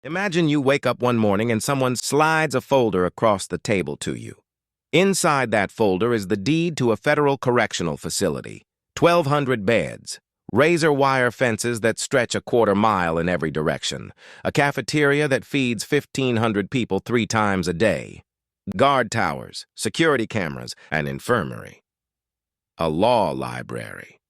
Imagine you wake up one morning and someone slides a folder across the table to you. Inside that folder is the deed to a federal correctional facility, 1,200 beds, razor wire fences that stretch a quarter-mile in every direction, a cafeteria that feeds 1,500 people 3 times a day, guard towers, security cameras, an infirmary, a law library.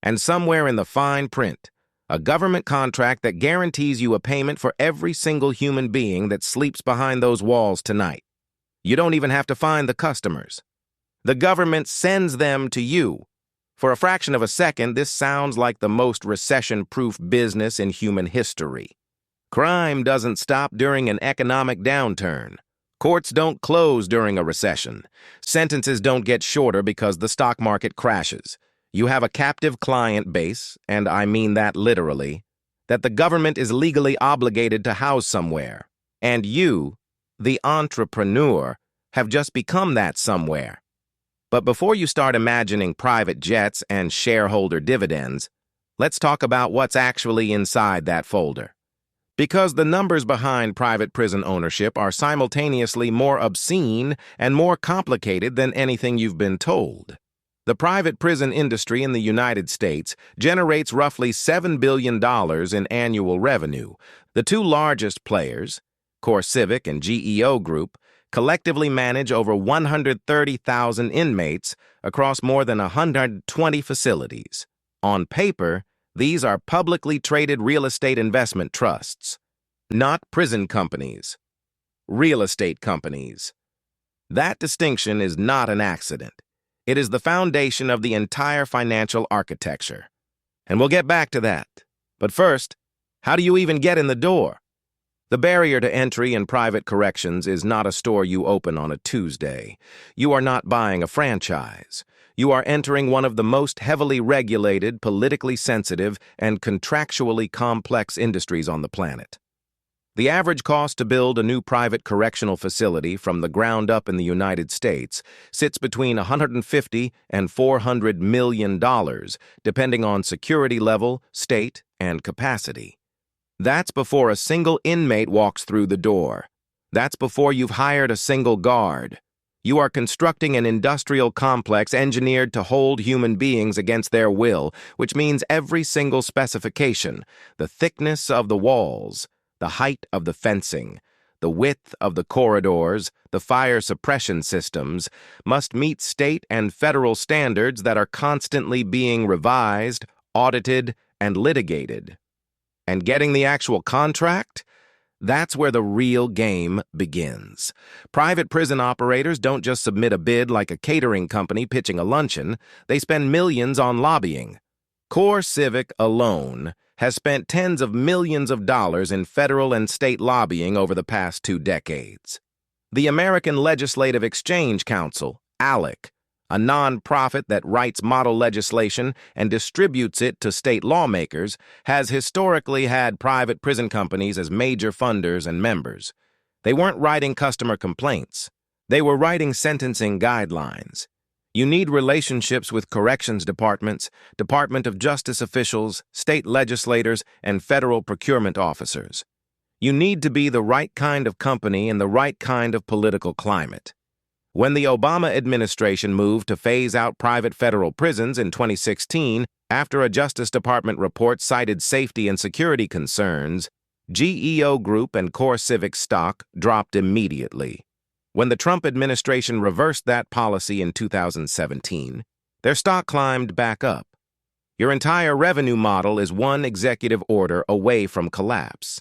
And somewhere in the fine print, a government contract that guarantees you a payment for every single human being that sleeps behind those walls tonight. You don't even have to find the customers. The government sends them to you. For a fraction of a second, this sounds like the most recession-proof business in human history. Crime doesn't stop during an economic downturn. Courts don't close during a recession. Sentences don't get shorter because the stock market crashes. You have a captive client base, and I mean that literally, that the government is legally obligated to house somewhere. And you, the entrepreneur, have just become that somewhere. But before you start imagining private jets and shareholder dividends, let's talk about what's actually inside that folder. Because the numbers behind private prison ownership are simultaneously more obscene and more complicated than anything you've been told. The private prison industry in the United States generates roughly $7 billion in annual revenue. The 2 largest players, CoreCivic and GEO Group, collectively manage over 130,000 inmates across more than 120 facilities. On paper, these are publicly traded real estate investment trusts, not prison companies, real estate companies. That distinction is not an accident. It is the foundation of the entire financial architecture. And we'll get back to that. But first, how do you even get in the door? The barrier to entry in private corrections is not a store you open on a Tuesday. You are not buying a franchise. You are entering one of the most heavily regulated, politically sensitive, and contractually complex industries on the planet. The average cost to build a new private correctional facility from the ground up in the United States sits between $150 and $400 million, depending on security level, state, and capacity. That's before a single inmate walks through the door. That's before you've hired a single guard. You are constructing an industrial complex engineered to hold human beings against their will, which means every single specification, the thickness of the walls, the height of the fencing, the width of the corridors, the fire suppression systems, must meet state and federal standards that are constantly being revised, audited, and litigated. And getting the actual contract? That's where the real game begins. Private prison operators don't just submit a bid like a catering company pitching a luncheon. They spend millions on lobbying. CoreCivic alone has spent tens of millions of dollars in federal and state lobbying over the past 2 decades. The American Legislative Exchange Council, ALEC, a nonprofit that writes model legislation and distributes it to state lawmakers, has historically had private prison companies as major funders and members. They weren't writing customer complaints. They were writing sentencing guidelines. You need relationships with corrections departments, Department of Justice officials, state legislators, and federal procurement officers. You need to be the right kind of company in the right kind of political climate. When the Obama administration moved to phase out private federal prisons in 2016, after a Justice Department report cited safety and security concerns, GEO Group and CoreCivic stock dropped immediately. When the Trump administration reversed that policy in 2017, their stock climbed back up. Your entire revenue model is one executive order away from collapse.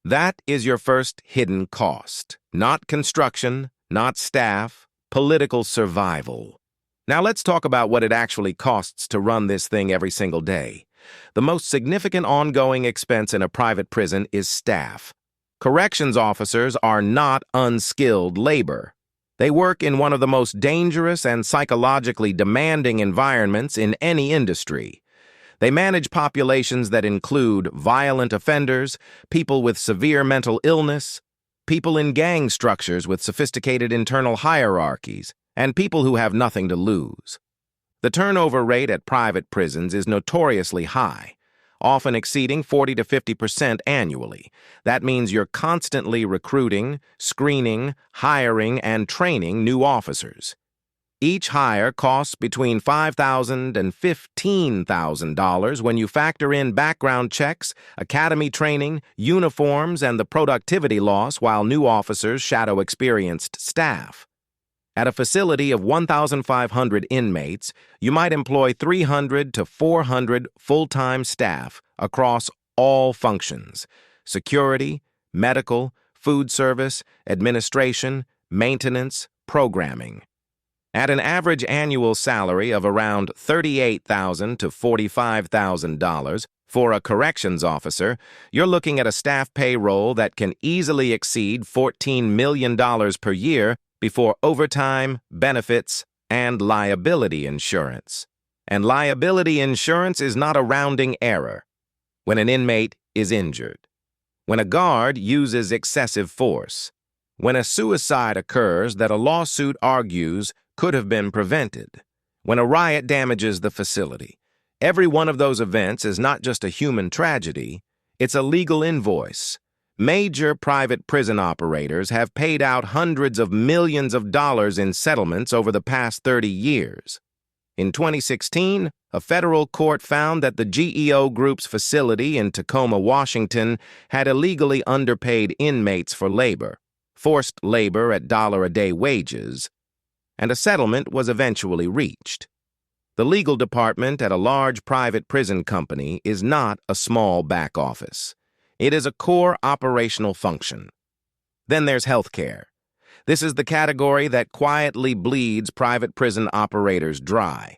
That is your first hidden cost. Not construction, not staff, political survival. Now let's talk about what it actually costs to run this thing every single day. The most significant ongoing expense in a private prison is staff. Corrections officers are not unskilled labor. They work in one of the most dangerous and psychologically demanding environments in any industry. They manage populations that include violent offenders, people with severe mental illness, people in gang structures with sophisticated internal hierarchies, and people who have nothing to lose. The turnover rate at private prisons is notoriously high. often exceeding 40 to 50% annually. That means you're constantly recruiting, screening, hiring, and training new officers. Each hire costs between $5,000 and $15,000 when you factor in background checks, academy training, uniforms, and the productivity loss while new officers shadow experienced staff. At a facility of 1,500 inmates, you might employ 300 to 400 full-time staff across all functions: security, medical, food service, administration, maintenance, programming. At an average annual salary of around $38,000 to $45,000 for a corrections officer, you're looking at a staff payroll that can easily exceed $14 million per year before overtime, benefits, and liability insurance. And liability insurance is not a rounding error. When an inmate is injured, when a guard uses excessive force, when a suicide occurs that a lawsuit argues could have been prevented, when a riot damages the facility. Every one of those events is not just a human tragedy, it's a legal invoice. Major private prison operators have paid out hundreds of millions of dollars in settlements over the past 30 years. In 2016, a federal court found that the GEO Group's facility in Tacoma, Washington, had illegally underpaid inmates for labor, forced labor at $1-a-day wages, and a settlement was eventually reached. The legal department at a large private prison company is not a small back office. It is a core operational function. Then there's healthcare. This is the category that quietly bleeds private prison operators dry.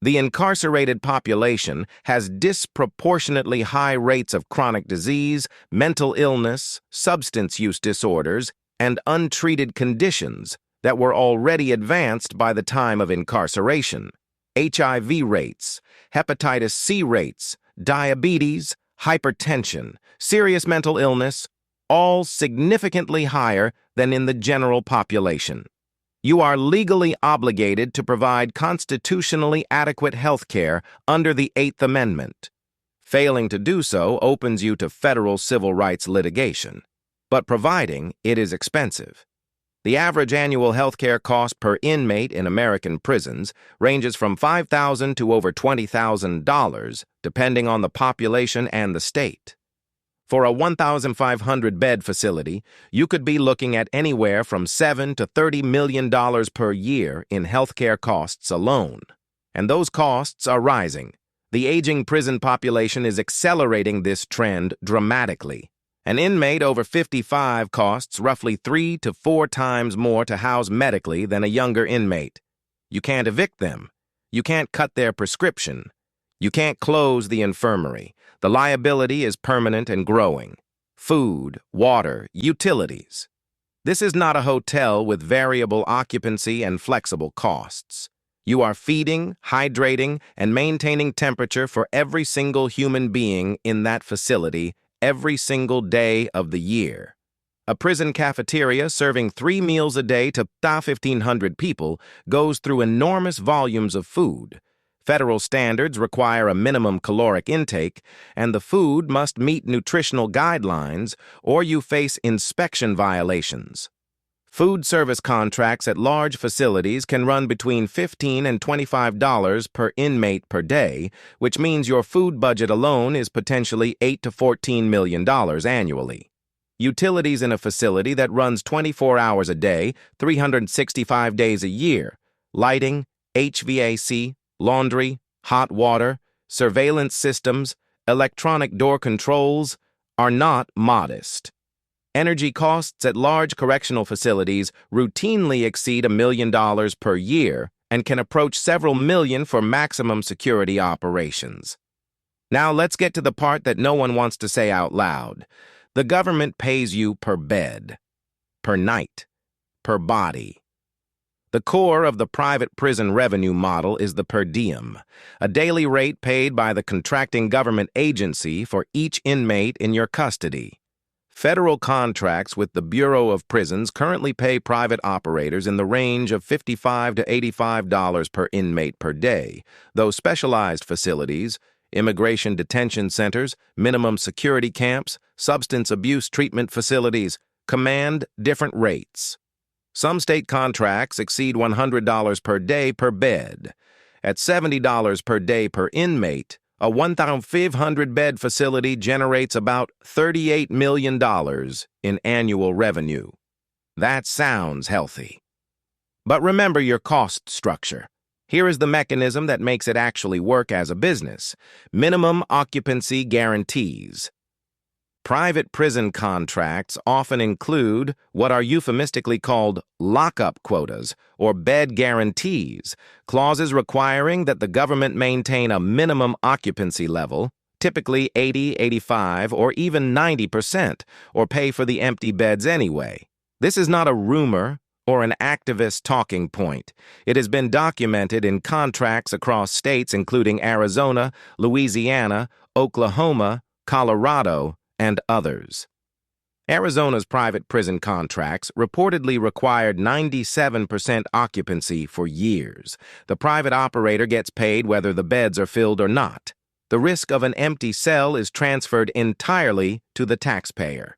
The incarcerated population has disproportionately high rates of chronic disease, mental illness, substance use disorders, and untreated conditions that were already advanced by the time of incarceration. HIV rates, hepatitis C rates, diabetes, hypertension, serious mental illness, all significantly higher than in the general population. You are legally obligated to provide constitutionally adequate health care under the Eighth Amendment. Failing to do so opens you to federal civil rights litigation, but providing it is expensive. The average annual health care cost per inmate in American prisons ranges from $5,000 to over $20,000, depending on the population and the state. For a 1,500-bed facility, you could be looking at anywhere from $7 to $30 million per year in health care costs alone. And those costs are rising. The aging prison population is accelerating this trend dramatically. An inmate over 55 costs roughly 3 to 4 times more to house medically than a younger inmate. You can't evict them. You can't cut their prescription. You can't close the infirmary. The liability is permanent and growing. Food, water, utilities. This is not a hotel with variable occupancy and flexible costs. You are feeding, hydrating, and maintaining temperature for every single human being in that facility every single day of the year. A prison cafeteria serving 3 meals a day to 1,500 people goes through enormous volumes of food. Federal standards require a minimum caloric intake, and the food must meet nutritional guidelines or you face inspection violations. Food service contracts at large facilities can run between $15 and $25 per inmate per day, which means your food budget alone is potentially $8 to $14 million annually. Utilities in a facility that runs 24 hours a day, 365 days a year, lighting, HVAC, laundry, hot water, surveillance systems, electronic door controls are not modest. Energy costs at large correctional facilities routinely exceed $1 million per year and can approach several million for maximum security operations. Now let's get to the part that no one wants to say out loud. The government pays you per bed, per night, per body. The core of the private prison revenue model is the per diem, a daily rate paid by the contracting government agency for each inmate in your custody. Federal contracts with the Bureau of Prisons currently pay private operators in the range of $55 to $85 per inmate per day, though specialized facilities, immigration detention centers, minimum security camps, substance abuse treatment facilities command different rates. Some state contracts exceed $100 per day per bed. At $70 per day per inmate, a 1,500-bed facility generates about $38 million in annual revenue. That sounds healthy. But remember your cost structure. Here is the mechanism that makes it actually work as a business: minimum occupancy guarantees. Private prison contracts often include what are euphemistically called lockup quotas or bed guarantees, clauses requiring that the government maintain a minimum occupancy level, typically 80, 85, or even 90%, or pay for the empty beds anyway. This is not a rumor or an activist talking point. It has been documented in contracts across states including Arizona, Louisiana, Oklahoma, Colorado, and others. Arizona's private prison contracts reportedly required 97% occupancy for years. The private operator gets paid whether the beds are filled or not. The risk of an empty cell is transferred entirely to the taxpayer.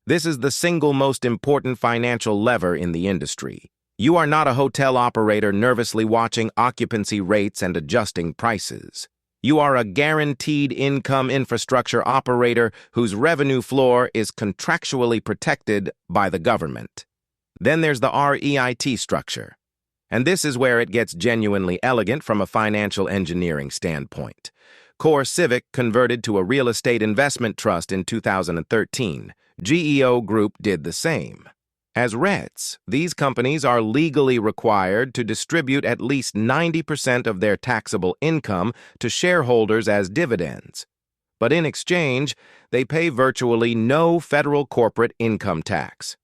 This is the single most important financial lever in the industry. You are not a hotel operator nervously watching occupancy rates and adjusting prices. You are a guaranteed income infrastructure operator whose revenue floor is contractually protected by the government. Then there's the REIT structure. And this is where it gets genuinely elegant from a financial engineering standpoint. CoreCivic converted to a real estate investment trust in 2013. GEO Group did the same. As REITs, these companies are legally required to distribute at least 90% of their taxable income to shareholders as dividends. But in exchange, they pay virtually no federal corporate income tax.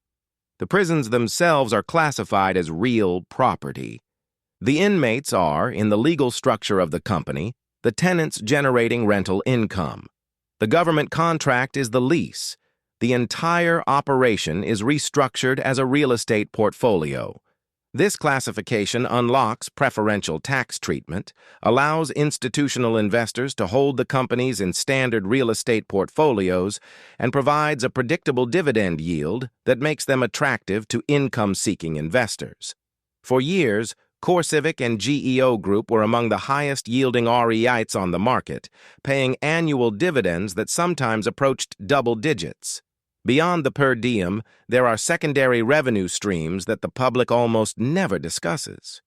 The prisons themselves are classified as real property. The inmates are, in the legal structure of the company, the tenants generating rental income. The government contract is the lease. The entire operation is restructured as a real estate portfolio. This classification unlocks preferential tax treatment, allows institutional investors to hold the companies in standard real estate portfolios, and provides a predictable dividend yield that makes them attractive to income-seeking investors. For years, CoreCivic and GEO Group were among the highest-yielding REITs on the market, paying annual dividends that sometimes approached double digits. Beyond the per diem, there are secondary revenue streams that the public almost never discusses.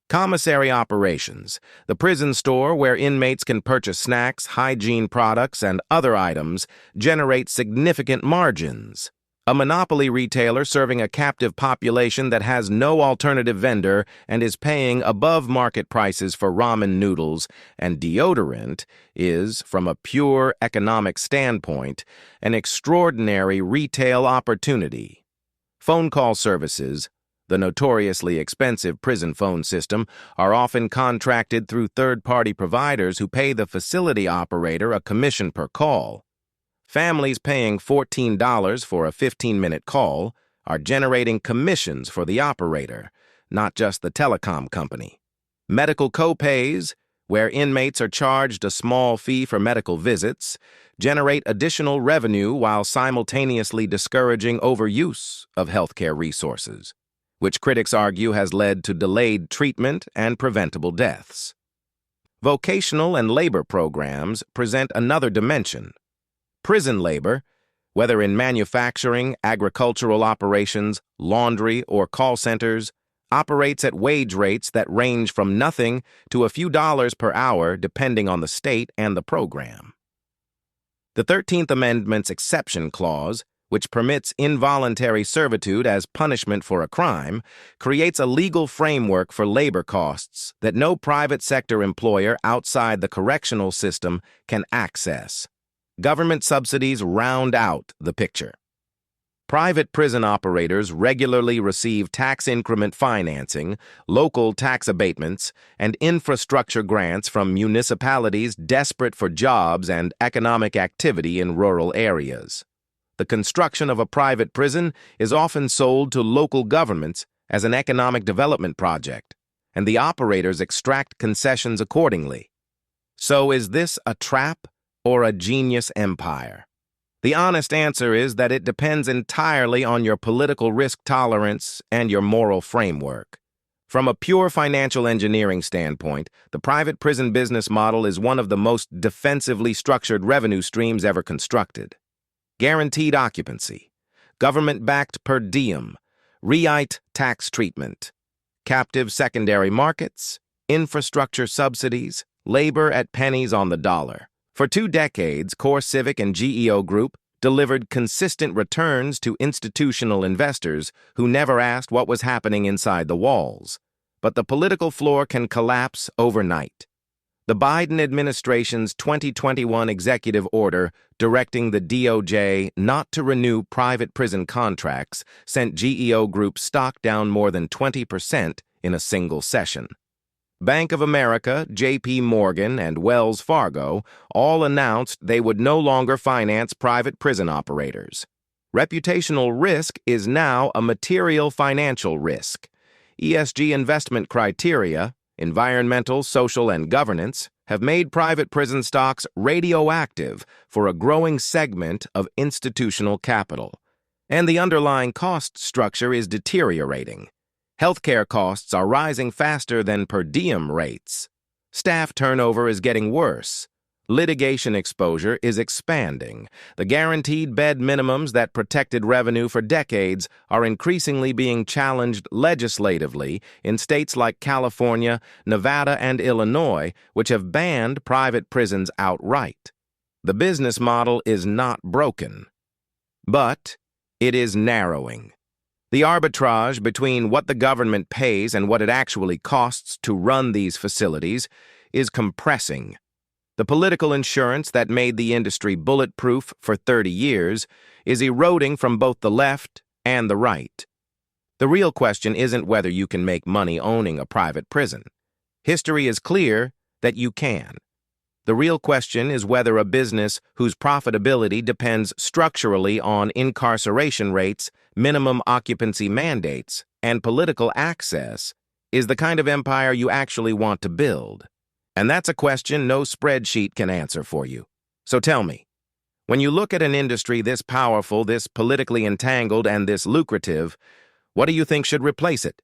Commissary operations, the prison store where inmates can purchase snacks, hygiene products, and other items, generate significant margins. A monopoly retailer serving a captive population that has no alternative vendor and is paying above-market prices for ramen noodles and deodorant is, from a pure economic standpoint, an extraordinary retail opportunity. Phone call services, the notoriously expensive prison phone system, are often contracted through third-party providers who pay the facility operator a commission per call. Families paying $14 for a 15-minute call are generating commissions for the operator, not just the telecom company. Medical co-pays, where inmates are charged a small fee for medical visits, generate additional revenue while simultaneously discouraging overuse of healthcare resources, which critics argue has led to delayed treatment and preventable deaths. Vocational and labor programs present another dimension. Prison labor, whether in manufacturing, agricultural operations, laundry, or call centers, operates at wage rates that range from nothing to a few dollars per hour depending on the state and the program. The 13th Amendment's exception clause, which permits involuntary servitude as punishment for a crime, creates a legal framework for labor costs that no private sector employer outside the correctional system can access. Government subsidies round out the picture. Private prison operators regularly receive tax increment financing, local tax abatements, and infrastructure grants from municipalities desperate for jobs and economic activity in rural areas. The construction of a private prison is often sold to local governments as an economic development project, and the operators extract concessions accordingly. So is this a trap or a genius empire? The honest answer is that it depends entirely on your political risk tolerance and your moral framework. From a pure financial engineering standpoint, the private prison business model is one of the most defensively structured revenue streams ever constructed. Guaranteed occupancy, government-backed per diem, REIT tax treatment, captive secondary markets, infrastructure subsidies, labor at pennies on the dollar. For 2 decades, CoreCivic and GEO Group delivered consistent returns to institutional investors who never asked what was happening inside the walls. But the political floor can collapse overnight. The Biden administration's 2021 executive order directing the DOJ not to renew private prison contracts sent GEO Group stock down more than 20% in a single session. Bank of America, JPMorgan, and Wells Fargo all announced they would no longer finance private prison operators. Reputational risk is now a material financial risk. ESG investment criteria, environmental, social, and governance, have made private prison stocks radioactive for a growing segment of institutional capital. And the underlying cost structure is deteriorating. Healthcare costs are rising faster than per diem rates. Staff turnover is getting worse. Litigation exposure is expanding. The guaranteed bed minimums that protected revenue for decades are increasingly being challenged legislatively in states like California, Nevada, and Illinois, which have banned private prisons outright. The business model is not broken, but it is narrowing. The arbitrage between what the government pays and what it actually costs to run these facilities is compressing. The political insurance that made the industry bulletproof for 30 years is eroding from both the left and the right. The real question isn't whether you can make money owning a private prison. History is clear that you can. The real question is whether a business whose profitability depends structurally on incarceration rates, minimum occupancy mandates, and political access is the kind of empire you actually want to build. And that's a question no spreadsheet can answer for you. So tell me, when you look at an industry this powerful, this politically entangled, and this lucrative, what do you think should replace it?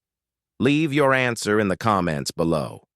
Leave your answer in the comments below.